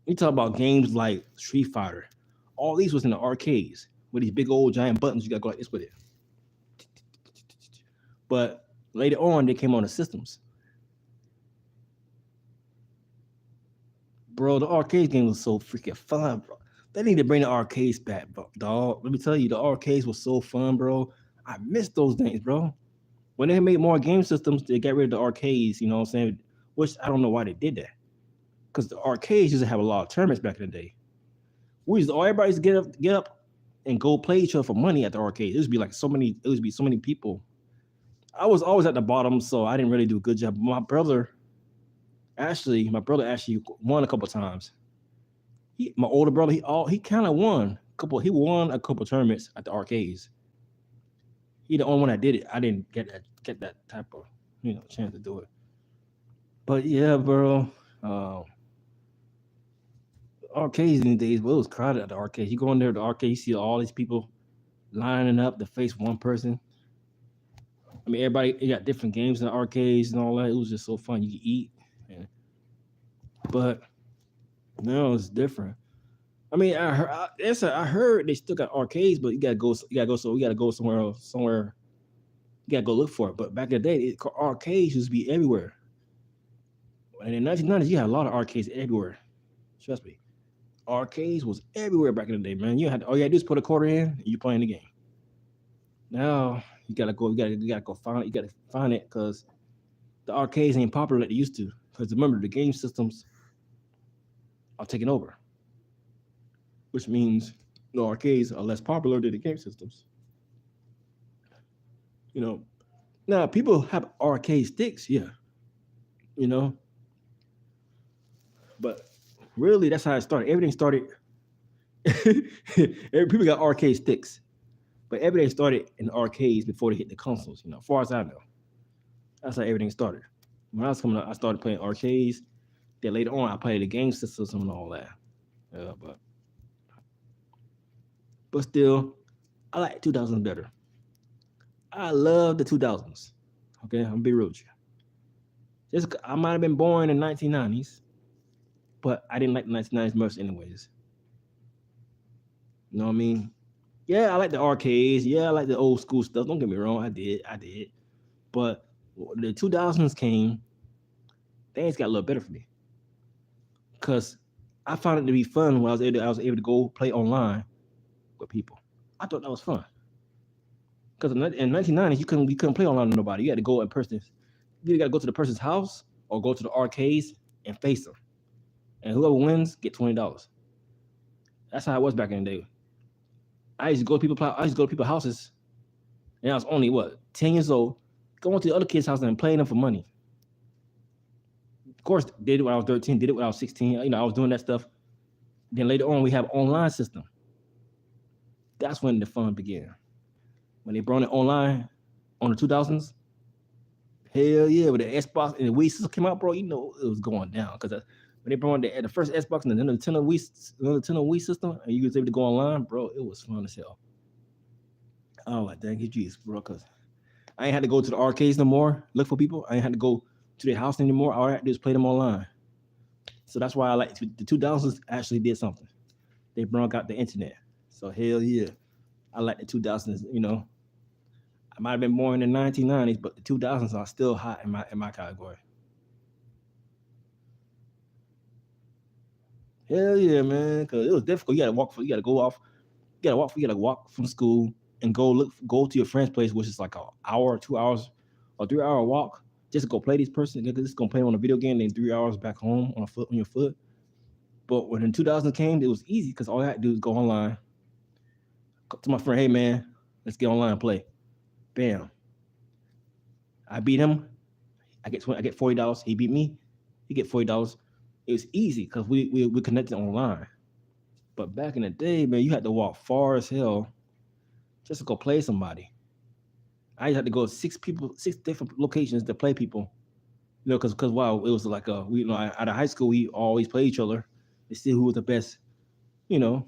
You talk about games like Street Fighter. All these was in the arcades with these big old giant buttons. You got to go like this with it. But later on, they came on the systems. Bro, the arcade game was so freaking fun, bro. They need to bring the arcades back, bro, dog. Let me tell you, the arcades was so fun, bro. I miss those days, bro. When they made more game systems, they got rid of the arcades, you know what I'm saying? Which I don't know why they did that. Because the arcades used to have a lot of tournaments back in the day. Everybody used to get up and go play each other for money at the arcade. It used to be like it used to be so many people. I was always at the bottom, so I didn't really do a good job. My brother actually won a couple times. My older brother, he kind of won a couple. He won a couple tournaments at the arcades. He the only one that did it. I didn't get that type of chance to do it. But yeah, bro, uh, arcades in the days, but it was crowded at the arcade. You go in there at the arcade, you see all these people lining up to face one person. I mean, everybody you got different games in the arcades and all that. It was just so fun. You could eat, and, but now it's different. I mean, I heard they still got arcades, but you gotta go somewhere else, somewhere. You gotta go look for it. But back in the day, arcades used to be everywhere. And in the 1990s, you had a lot of arcades everywhere. Trust me, arcades was everywhere back in the day, man. All you had to do is put a quarter in, and you playing the game. Now you gotta go find it. You gotta find it because the arcades ain't popular like they used to. Because remember, the game systems are taking over, which means the arcades are less popular than the game systems. You know, now people have arcade sticks, yeah, you know, but really that's how it started. Everything started. People got arcade sticks, but everything started in arcades before they hit the consoles. As far as I know, that's how everything started. When I was coming up, I started playing arcades. Then later on, I played the game systems and all that. Yeah, but still, I like 2000s better. I love the 2000s. Okay, I'm gonna be real with you. I might have been born in the 1990s, but I didn't like the 1990s much, anyways. You know what I mean? Yeah, I like the arcades. Yeah, I like the old school stuff. Don't get me wrong, I did. But the 2000s came, things got a little better for me because I found it to be fun when I was able to go play online with people. I thought that was fun because in 1990s you couldn't play online with nobody. You had to go in person. You either got to go to the person's house or go to the arcades and face them, and whoever wins get $20. That's how it was back in the day. I used to go to people's houses, and I was only 10 years old, going to the other kids' house and playing them for money. Of course, did it when I was 13, did it when I was 16. I was doing that stuff. Then later on, we have online system. That's when the fun began. When they brought it online on the 2000s, Hell yeah, with the Xbox and the Wii system came out, bro, you know it was going down because when they brought the first Xbox and then the Nintendo Wii system, and you was able to go online, bro, it was fun as hell. Oh, like thank you, Jesus, bro, because I ain't had to go to the arcades no more, look for people. I ain't had to go to their house anymore. All I had to do is play them online. So that's why I like the 2000s actually did something. They brought out the internet. So hell yeah, I like the 2000s. You know, I might have been born in the 1990s, but the 2000s are still hot in my category. Hell yeah, man, because it was difficult. You gotta go off, you gotta walk from school and go to your friend's place, which is like an hour, 2 hours, or 3 hour walk, just to go play this person. They're just gonna play on a video game, then 3 hours back home on your foot. But when in 2000 came, it was easy because all I had to do was go online, to my friend, hey man, let's get online and play. Bam, I beat him. I get $40. He beat me. He get $40. It was easy because we connected online. But back in the day, man, you had to walk far as hell just to go play somebody. I had to go six different locations to play people. You know, because wow, it was like we, you know, out of high school we always play each other to see who was the best. You know,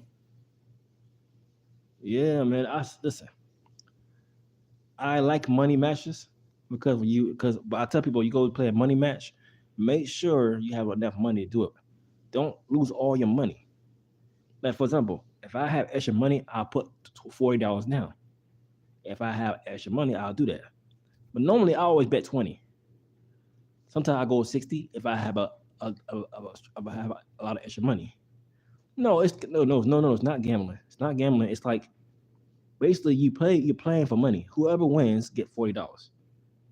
yeah, man. Listen. I like money matches because but I tell people you go play a money match, make sure you have enough money to do it. Don't lose all your money. Like for example, if I have extra money, I'll put $40 down. If I have extra money, I'll do that. But normally I always bet 20. Sometimes I go 60 if I have if I have a lot of extra money. No, it's not gambling. It's not gambling. It's like basically you're playing for money. Whoever wins get $40.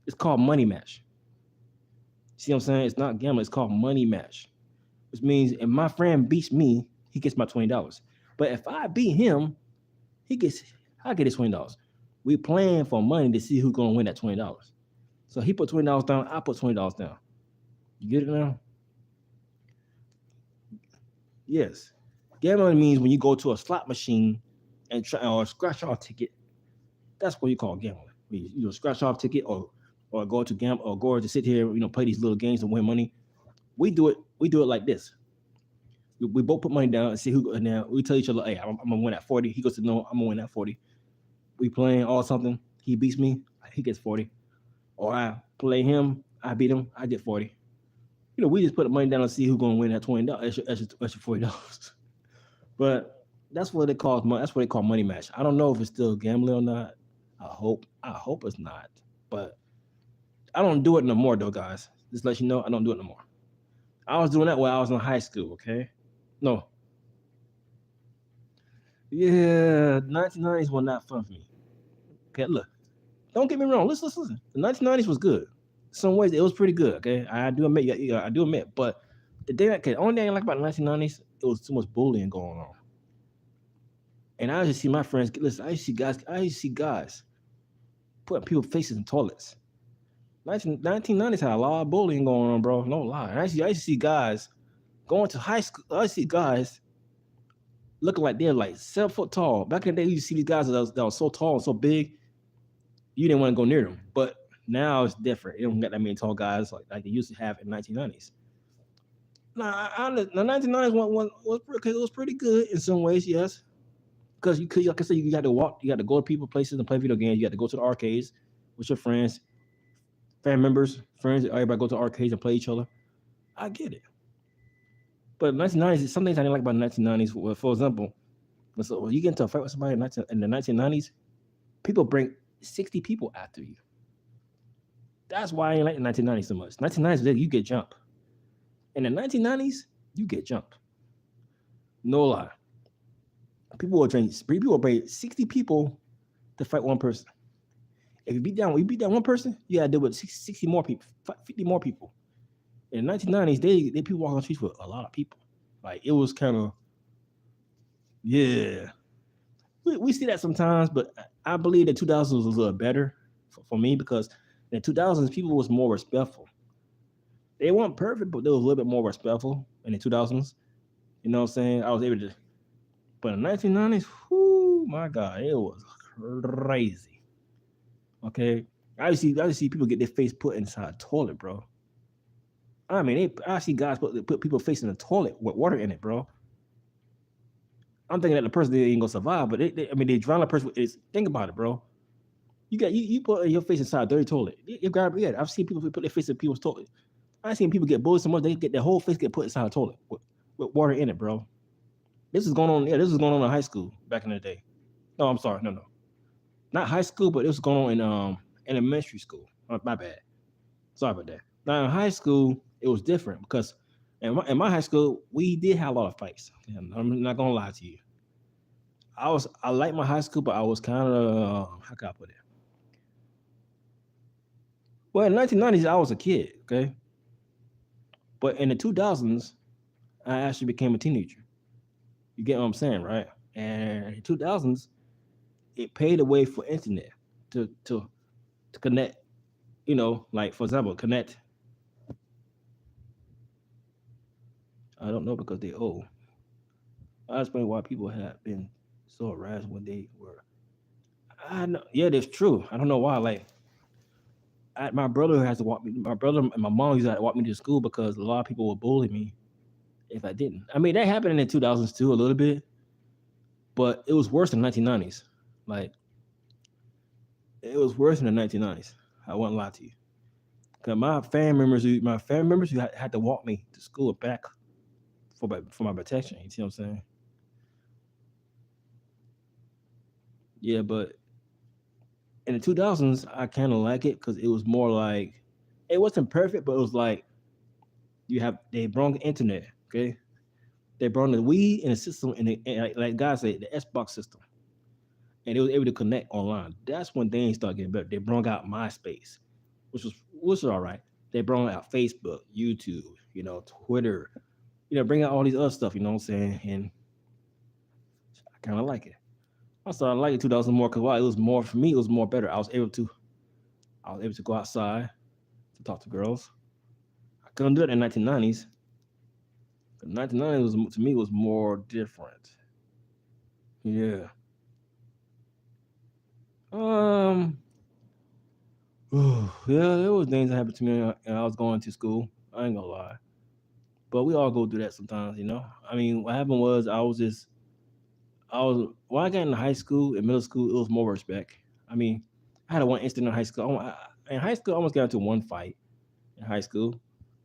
It's called money match. See what I'm saying? It's not gambling. It's called money match, which means if my friend beats me, he gets my $20. But if I beat him, he gets I get his $20. We playing for money to see who's gonna win that $20. So he put $20 down, I put $20 down. You get it now? Yes. Gambling means when you go to a slot machine and try or a scratch off ticket. That's what you call gambling. You know, scratch off ticket or go to gamble or go to sit here, you know, play these little games to win money. We do it like this. We both put money down and see who. And now we tell each other, "Hey, I'm gonna win at 40." He goes to no, I'm gonna win at 40. We playing all something. He beats me, he gets 40. Or I play him, I beat him, I get 40. You know, we just put the money down and see who's gonna win that $20, extra $40. But that's what they call money. That's what they call money match. I don't know if it's still gambling or not. I hope it's not. But I don't do it no more though, guys. Just let you know, I don't do it no more. I was doing that while I was in high school. Okay, no, yeah, 1990s were not fun for me. Okay, look, don't get me wrong. Listen. The 1990s was good. In some ways, it was pretty good. Okay, I do admit, yeah, I do admit. But the only thing I like about the 1990s, it was too much bullying going on. And I used to see my friends. Listen, I used to see guys putting people's faces in toilets. 1990s had a lot of bullying going on, bro. No lie. And I used to see guys going to high school. I used to see guys looking like they're like 7 foot tall. Back in the day, you see these guys that was so tall and so big, you didn't want to go near them. But now it's different. You don't get that many tall guys like they used to have in 1990s. The 1990s was pretty good in some ways, yes. Because you could, like I said, you got to walk, you got to go to people places and play video games. You got to go to the arcades with your friends, family members, friends. Everybody go to arcades and play each other. I get it. But 1990s, some things I didn't like about the 1990s. For example, so when you get into a fight with somebody in the 1990s, people bring 60 people after you. That's why I ain't like the 1990s so much. 1990s, you get jumped. In the 1990s, you get jumped. No lie. People will bring 60 people to fight one person. If you beat down one person, you gotta deal with 60 more people, 50 more people. In the 1990s, they people walk on the streets with a lot of people. Like it was kind of yeah. We see that sometimes, but I believe the 2000s was a little better for me because in the 2000s people was more respectful. They weren't perfect, but they was a little bit more respectful in the 2000s. You know what I'm saying? I was able to, but in the 1990s, whoo, my God, it was crazy. Okay, I used to see people get their face put inside a toilet, bro. I mean, I see guys put people face in the toilet with water in it, bro. I'm thinking that the person ain't gonna survive, but I mean, they drown the person. Think about it, bro. You put your face inside a dirty toilet. You got yeah. I've seen people put their face in people's toilet. I've seen people get bullied so much they get their whole face get put inside a toilet with water in it, bro. This is going on. Yeah, this was going on in high school back in the day. No, I'm sorry. No, not high school, but it was going on in elementary school. My bad. Sorry about that. Now in high school, it was different because in my high school we did have a lot of fights. And I'm not gonna lie to you. I liked my high school, but I was kind of how can I put it? Well, in 1990s I was a kid, okay, but in the 2000s I actually became a teenager. You get what I'm saying, right? And in 2000s it paved the way for internet to connect. Like for example, connect. I don't know because they old. I explain why people have been so harassed when they were. I know, yeah, that's true. I don't know why. Like, my brother has to walk me. My brother and my mom used to have to walk me to school because a lot of people would bully me if I didn't. I mean, that happened in the 2000s too, a little bit, but it was worse in the 1990s. Like, it was worse in the 1990s. I won't lie to you. Cause my family members who had to walk me to school and back for my protection. You see what I'm saying? Yeah, but in the 2000s, I kind of like it because it was more like it wasn't perfect, but it was like they brought the internet, okay? They brought the Wii and the system, and like guys say, the Xbox system, and they was able to connect online. That's when things started getting better. They brought out MySpace, which was all right. They brought out Facebook, YouTube, Twitter, bring out all these other stuff. You know what I'm saying? And I kind of like it. I started liking 2000 more because it was more for me. It was more better. I was able to go outside to talk to girls. I couldn't do it in 1990s. The 1990s was to me was more different. Yeah. Um. Yeah, there was things that happened to me when I was going to school. I ain't gonna lie, but we all go through that sometimes. I mean, what happened was I was when I got into high school and middle school, it was more respect. I mean, I had a one incident in high school. In high school, I almost got into one fight in high school,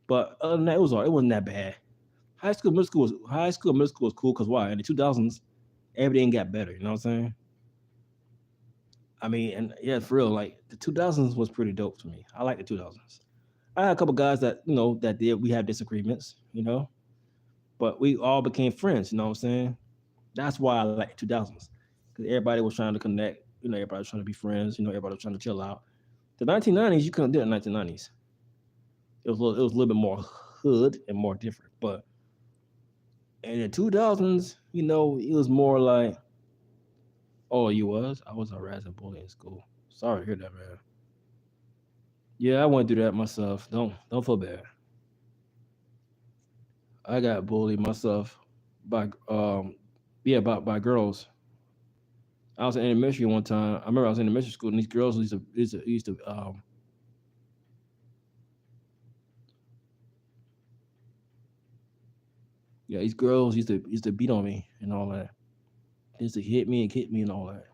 but other than that, it wasn't that bad. High school, middle school was cool because why? In the 2000s, everything got better. You know what I'm saying? I mean, and yeah, for real, like the 2000s was pretty dope to me. I like the 2000s. I had a couple guys that did we had disagreements, but we all became friends. You know what I'm saying? That's why I like the 2000s because everybody was trying to connect. Everybody was trying to be friends. Everybody was trying to chill out. The 1990s, you couldn't do it in the 1990s. It was a little bit more hood and more different. But in the 2000s, it was more like, oh, you was? I was harassed and bullied in school. Sorry to hear that, man. Yeah, I went through that myself. Don't feel bad. I got bullied myself by yeah, by girls. I was in elementary one time. I remember I was in elementary school and these girls used to yeah, these girls used to beat on me and all that. They used to hit me and kick me and all that.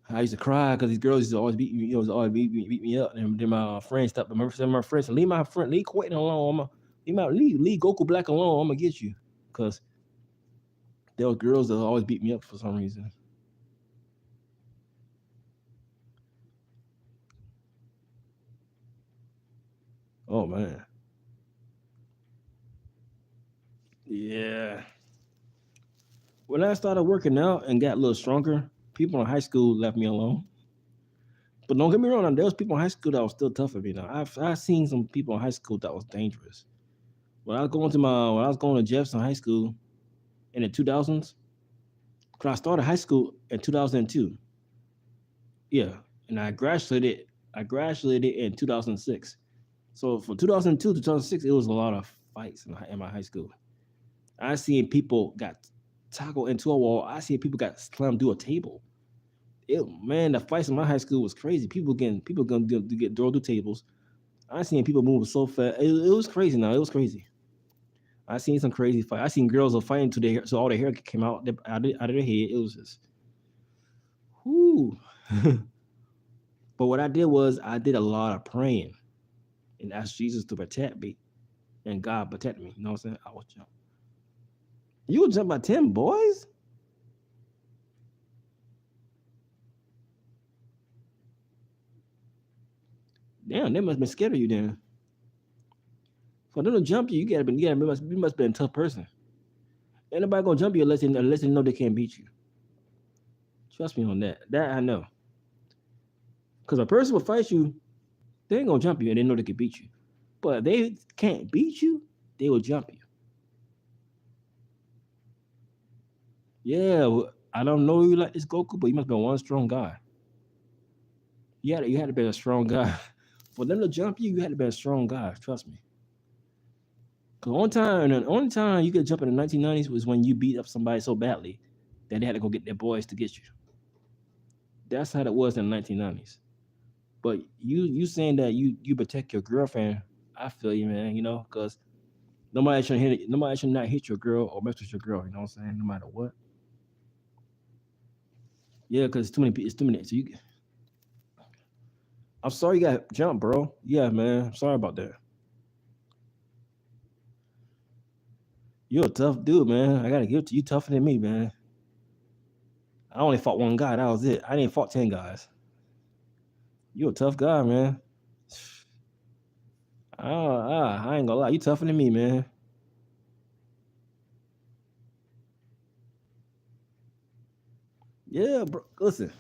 I used to cry because these girls used to always beat me, always beat me up. And then my friends stopped. I remember some of my friends said, leave Quentin alone. Leave Goku Black alone. I'm gonna get you. Because there were girls that always beat me up for some reason. Oh man. Yeah. When I started working out and got a little stronger, people in high school left me alone. But don't get me wrong, there was people in high school that was still tough for me. Now I've seen some people in high school that was dangerous. When I was going to Jefferson High School in the 2000s, because I started high school in 2002. Yeah, and I graduated in 2006. So from 2002 to 2006, it was a lot of fights in my high school. I seen people got tackled into a wall. I seen people got slammed through a table. Man, the fights in my high school was crazy. People gonna get thrown through tables. I seen people moving so fast. It was crazy. Now it was crazy. I seen some crazy fight. I seen girls were fighting to their hair, so all their hair came out of their head. It was just, whoo. But what I did was I did a lot of praying and asked Jesus to protect me, and God protected me. You know what I'm saying? I was jump. You would jump by 10 boys? Damn, they must have been scared of you then. For them to jump you, you must be a tough person. Ain't nobody gonna jump you unless they know they can't beat you. Trust me on that. That I know. Because a person will fight you, they ain't gonna jump you and they know they can beat you. But if they can't beat you, they will jump you. Yeah, I don't know you like this Goku, but you must be one strong guy. You had to be a strong guy. For them to jump you, you had to be a strong guy. Trust me. Cause the only time you could jump in the 1990s was when you beat up somebody so badly that they had to go get their boys to get you. That's how it was in the 1990s. But you saying that you protect your girlfriend, I feel you, man. Cause nobody should not hit your girl or mess with your girl. You know what I'm saying? No matter what. Yeah, cause it's too many. It's too many. I'm sorry you got jumped, bro. Yeah, man. I'm sorry about that. You're a tough dude, man. I gotta give it to you. Tougher than me, man. I only fought one guy. That was it. I didn't fought 10 guys. You a tough guy, man. I ain't gonna lie. You tougher than me, man. Yeah, bro. Listen,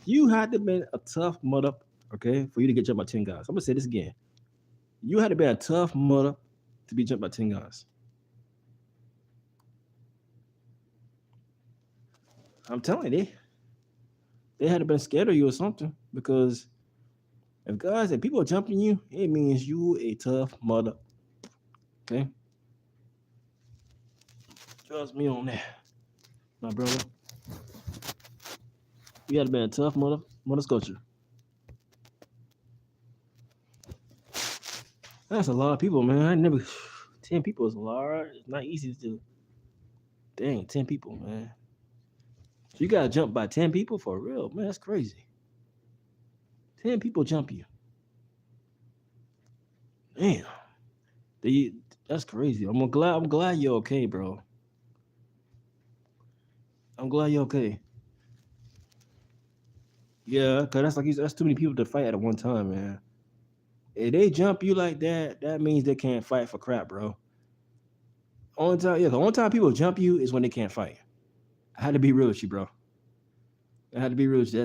you had to been a tough mother, okay, for you to get jumped by 10 guys. I'm gonna say this again. You had to be a tough mother to be jumped by 10 guys. I'm telling you, they had to been scared of you or something. Because if people are jumping you, it means you a tough mother. Okay, trust me on that, my brother. You had to be a tough mother sculpture. That's a lot of people, man. I never 10 people is a lot. It's not easy to do. Dang, 10 people, man. So you gotta jump by 10 people for real, man. That's crazy. 10 people jump you. Damn, they, that's crazy. I'm glad you're okay, bro. I'm glad you're okay. Yeah, cause that's too many people to fight at one time, man. If they jump you like that, that means they can't fight for crap, bro. The only time people jump you is when they can't fight. I had to be real with you, bro. I had to be real with you.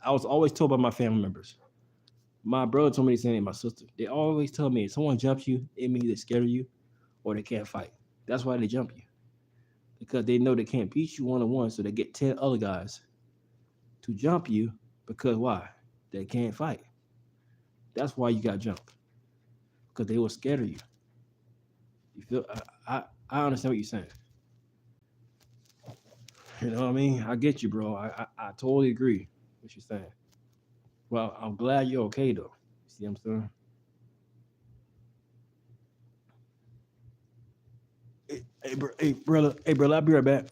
I was always told by my family members. My brother told me the same thing. My sister. They always tell me if someone jumps you, it means they're scared of you or they can't fight. That's why they jump you because they know they can't beat you 1-on-1, so they get 10 other guys to jump you because why? They can't fight. That's why you got jumped because they were scared of you. You feel? I understand what you're saying. You know what I mean? I get you, bro. I totally agree with what you're saying. Well, I'm glad you're okay though. See what I'm saying? Hey, brother, I'll be right back.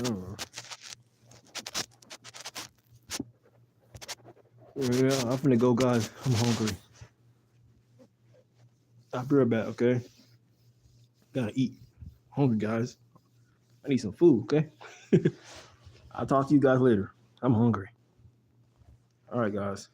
Uh, Yeah, I'm finna go, guys. I'm hungry. I'll be right back, okay? Gotta eat. Hungry, guys. I need some food, okay? I'll talk to you guys later. I'm hungry. All right, guys.